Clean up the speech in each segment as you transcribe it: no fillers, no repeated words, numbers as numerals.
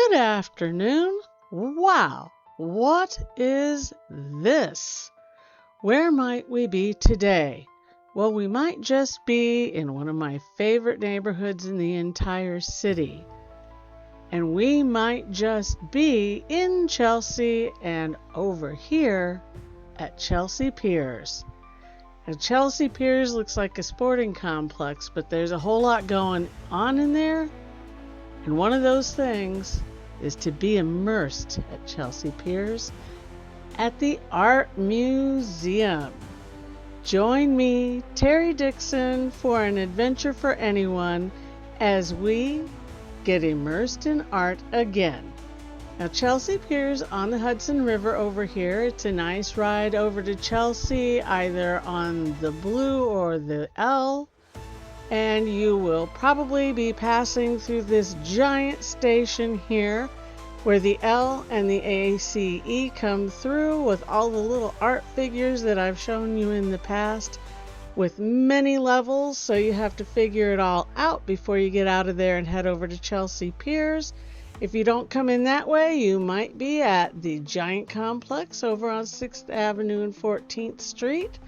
Good afternoon. Wow, what is this? Where might we be today? Well, we might just be in one of my favorite neighborhoods in the entire city. And we might just be in Chelsea and over here at Chelsea Piers. Now, Chelsea Piers looks like a sporting complex, but there's a whole lot going on in there. And one of those things is to be immersed at Chelsea Piers at the Art Museum. Join me, Terry Dixon, for an adventure for anyone as we get immersed in art again. Now, Chelsea Piers on the Hudson River over here. It's a nice ride over to Chelsea, either on the Blue or the L. And you will probably be passing through this giant station here where the L and the ACE come through with all the little art figures that I've shown you in the past with many levels, so you have to figure it all out before you get out of there and head over to Chelsea Piers. If you don't come in that way, you might be at the giant complex over on 6th Avenue and 14th Street.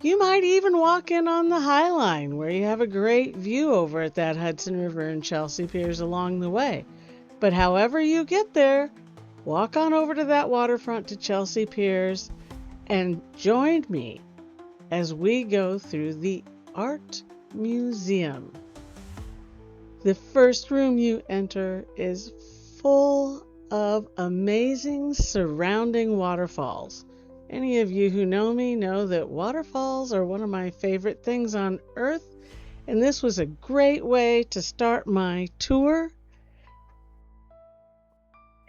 You might even walk in on the High Line, where you have a great view over at that Hudson River and Chelsea Piers along the way. But however you get there, walk on over to that waterfront to Chelsea Piers and join me as we go through the Art Museum. The first room you enter is full of amazing surrounding waterfalls. Any of you who know me know that waterfalls are one of my favorite things on earth, and this was a great way to start my tour.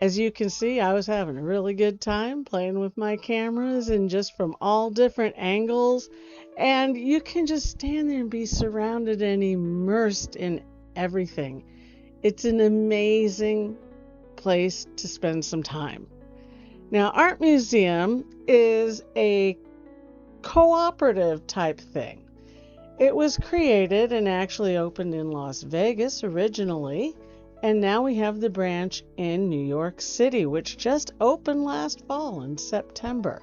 As you can see, I was having a really good time playing with my cameras and just from all different angles, and you can just stand there and be surrounded and immersed in everything. It's an amazing place to spend some time. Now, Art Museum is a cooperative type thing. It was created and actually opened in Las Vegas originally, and now we have the branch in New York City, which just opened last fall in September.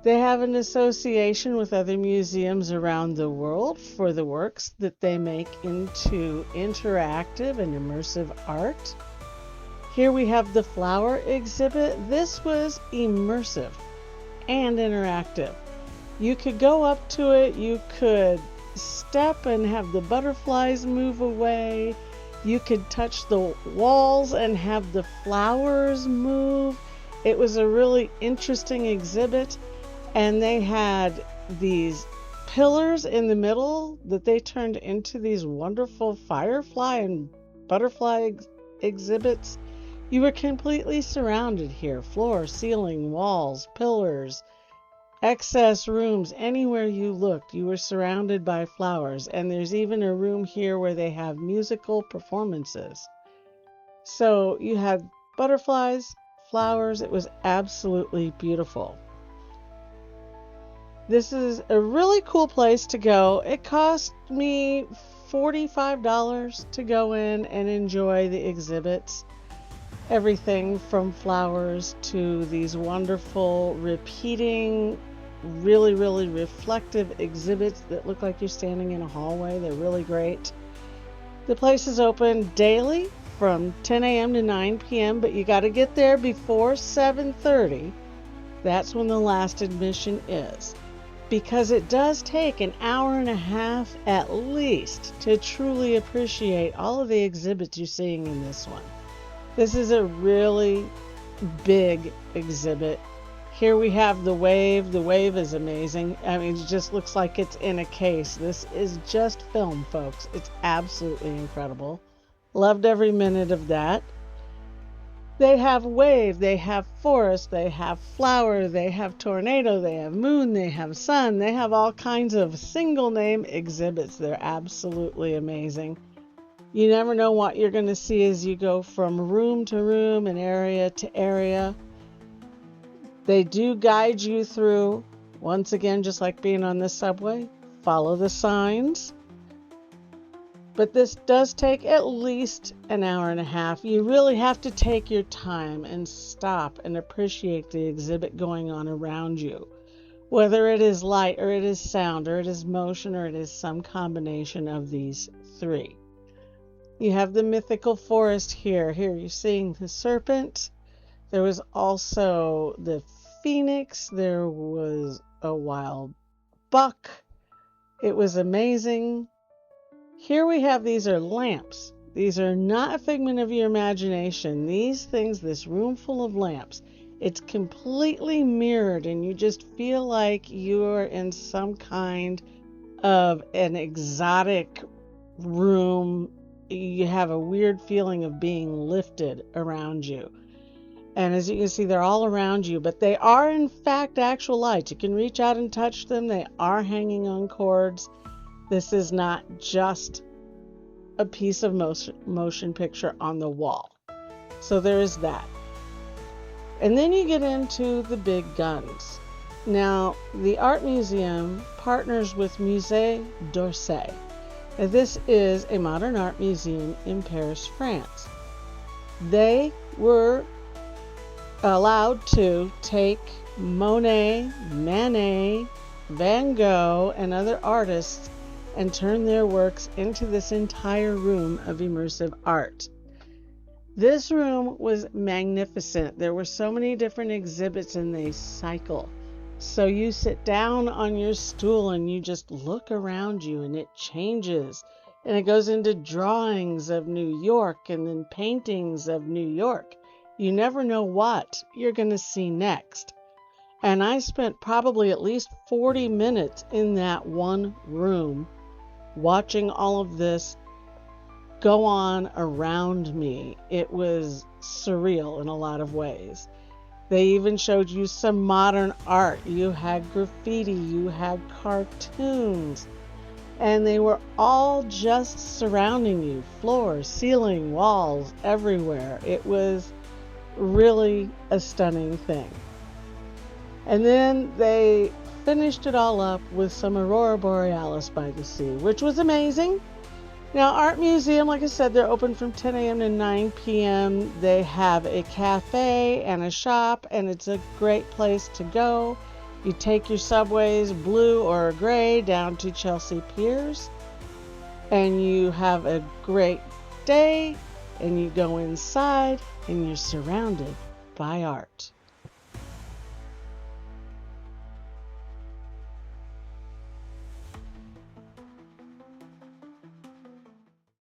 They have an association with other museums around the world for the works that they make into interactive and immersive art. Here we have the flower exhibit. This was immersive and interactive. You could go up to it, you could step and have the butterflies move away, you could touch the walls and have the flowers move. It was a really interesting exhibit, and they had these pillars in the middle that they turned into these wonderful firefly and butterfly exhibits. You were completely surrounded here. Floor, ceiling, walls, pillars, excess rooms. Anywhere you looked, you were surrounded by flowers. And there's even a room here where they have musical performances. So you had butterflies, flowers. It was absolutely beautiful. This is a really cool place to go. It cost me $45 to go in and enjoy the exhibits. Everything from flowers to these wonderful repeating, really, really reflective exhibits that look like you're standing in a hallway. They're really great. The place is open daily from 10 a.m. to 9 p.m., but you got to get there before 7:30. That's when the last admission is, because it does take an hour and a half at least to truly appreciate all of the exhibits you're seeing in this one. This is a really big exhibit. Here we have the wave. The wave is amazing. I mean, it just looks like it's in a case. This is just film, folks. It's absolutely incredible. Loved every minute of that. They have wave, they have forest, they have flower, they have tornado, they have moon, they have sun. They have all kinds of single name exhibits. They're absolutely amazing. You never know what you're going to see as you go from room to room and area to area. They do guide you through, once again, just like being on the subway. Follow the signs. But this does take at least an hour and a half. You really have to take your time and stop and appreciate the exhibit going on around you. Whether it is light or it is sound or it is motion or it is some combination of these three. You have the mythical forest here. Here you're seeing the serpent. There was also the phoenix. There was a wild buck. It was amazing. Here we have, these are lamps. These are not a figment of your imagination. These things, this room full of lamps, it's completely mirrored and you just feel like you're in some kind of an exotic room. You have a weird feeling of being lifted around you. And as you can see, they're all around you, but they are in fact actual lights. You can reach out and touch them. They are hanging on cords. This is not just a piece of motion picture on the wall. So there is that. And then you get into the big guns. Now, the Art Museum partners with Musée d'Orsay. Now, this is a modern art museum in Paris, France. They were allowed to take Monet, Manet, Van Gogh, and other artists and turn their works into this entire room of immersive art. This room was magnificent. There were so many different exhibits and they cycle. So you sit down on your stool and you just look around you and it changes. And it goes into drawings of New York and then paintings of New York. You never know what you're going to see next. And I spent probably at least 40 minutes in that one room watching all of this go on around me. It was surreal in a lot of ways. They even showed you some modern art. You had graffiti, you had cartoons, and they were all just surrounding you. Floor, ceiling, walls, everywhere. It was really a stunning thing. And then they finished it all up with some aurora borealis by the sea, which was amazing. Now, Art Museum, like I said, they're open from 10 a.m. to 9 p.m. They have a cafe and a shop, and it's a great place to go. You take your subways, blue or gray, down to Chelsea Piers, and you have a great day, and you go inside, and you're surrounded by art.